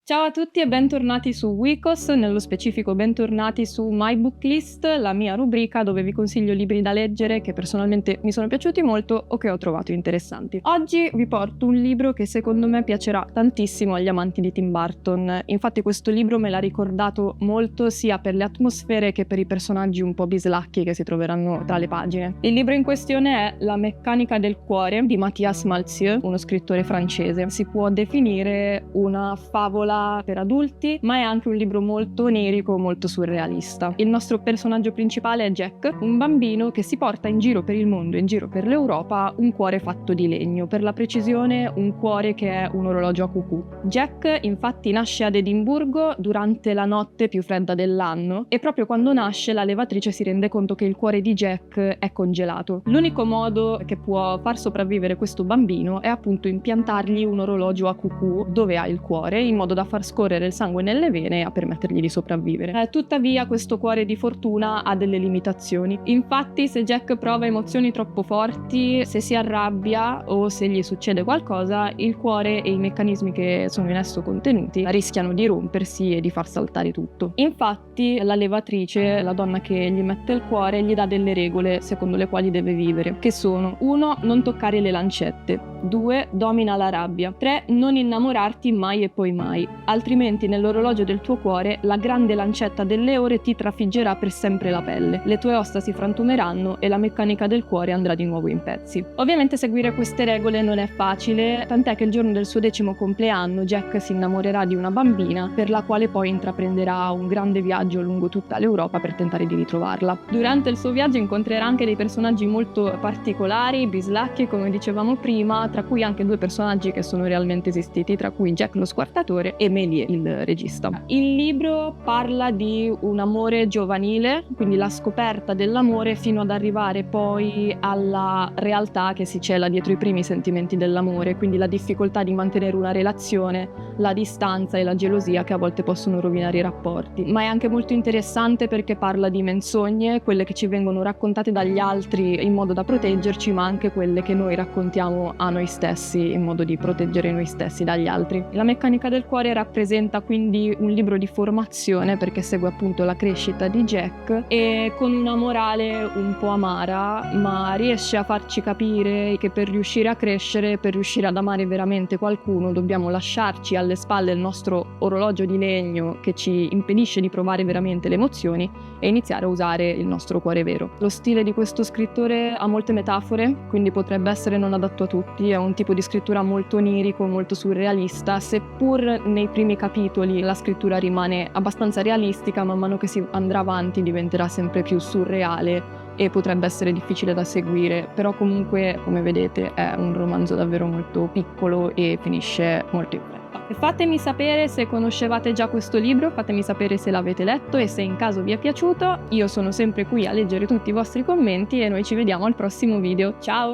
Ciao a tutti e bentornati su Wikos, nello specifico bentornati su My Booklist, la mia rubrica dove vi consiglio libri da leggere che personalmente mi sono piaciuti molto o che ho trovato interessanti. Oggi vi porto un libro che secondo me piacerà tantissimo agli amanti di Tim Burton. Infatti questo libro me l'ha ricordato molto sia per le atmosfere che per i personaggi un po' bislacchi che si troveranno tra le pagine. Il libro in questione è La meccanica del cuore di Matthias Malzieu, uno scrittore francese. Si può definire una favola per adulti, ma è anche un libro molto onirico, molto surrealista. Il nostro personaggio principale è Jack, un bambino che si porta in giro per il mondo, in giro per l'Europa, un cuore fatto di legno, per la precisione un cuore che è un orologio a cucù. Jack infatti nasce ad Edimburgo durante la notte più fredda dell'anno e proprio quando nasce la levatrice si rende conto che il cuore di Jack è congelato. L'unico modo che può far sopravvivere questo bambino è appunto impiantargli un orologio a cucù dove ha il cuore, in modo da far scorrere il sangue nelle vene e a permettergli di sopravvivere. Tuttavia questo cuore di fortuna ha delle limitazioni. Infatti se Jack prova emozioni troppo forti, se si arrabbia o se gli succede qualcosa, il cuore e i meccanismi che sono in esso contenuti rischiano di rompersi e di far saltare tutto. Infatti la levatrice, la donna che gli mette il cuore, gli dà delle regole secondo le quali deve vivere, che sono: 1. Non toccare le lancette, 2. Domina la rabbia, 3. Non innamorarti mai e poi mai, altrimenti nell'orologio del tuo cuore la grande lancetta delle ore ti trafiggerà per sempre la pelle, le tue ossa si frantumeranno e la meccanica del cuore andrà di nuovo in pezzi. Ovviamente seguire queste regole non è facile, tant'è che il giorno del suo 10° compleanno Jack si innamorerà di una bambina per la quale poi intraprenderà un grande viaggio lungo tutta l'Europa per tentare di ritrovarla. Durante il suo viaggio incontrerà anche dei personaggi molto particolari, bislacchi come dicevamo prima, tra cui anche 2 personaggi che sono realmente esistiti, tra cui Jack lo squartatore e Méliès, il regista. Il libro parla di un amore giovanile, quindi la scoperta dell'amore fino ad arrivare poi alla realtà che si cela dietro i primi sentimenti dell'amore, quindi la difficoltà di mantenere una relazione, la distanza e la gelosia che a volte possono rovinare i rapporti. Ma è anche molto interessante perché parla di menzogne, quelle che ci vengono raccontate dagli altri in modo da proteggerci, ma anche quelle che noi raccontiamo a noi stessi in modo di proteggere noi stessi dagli altri. La meccanica del cuore rappresenta quindi un libro di formazione perché segue appunto la crescita di Jack e con una morale un po' amara, ma riesce a farci capire che per riuscire a crescere, per riuscire ad amare veramente qualcuno, dobbiamo lasciarci alle spalle il nostro orologio di legno che ci impedisce di provare veramente le emozioni e iniziare a usare il nostro cuore vero. Lo stile di questo scrittore ha molte metafore, quindi potrebbe essere non adatto a tutti, è un tipo di scrittura molto onirico, molto surrealista, seppur nei primi capitoli la scrittura rimane abbastanza realistica, man mano che si andrà avanti diventerà sempre più surreale e potrebbe essere difficile da seguire, però comunque, come vedete, è un romanzo davvero molto piccolo e finisce molto in fretta. E fatemi sapere se conoscevate già questo libro, fatemi sapere se l'avete letto e se in caso vi è piaciuto. Io sono sempre qui a leggere tutti i vostri commenti e noi ci vediamo al prossimo video. Ciao!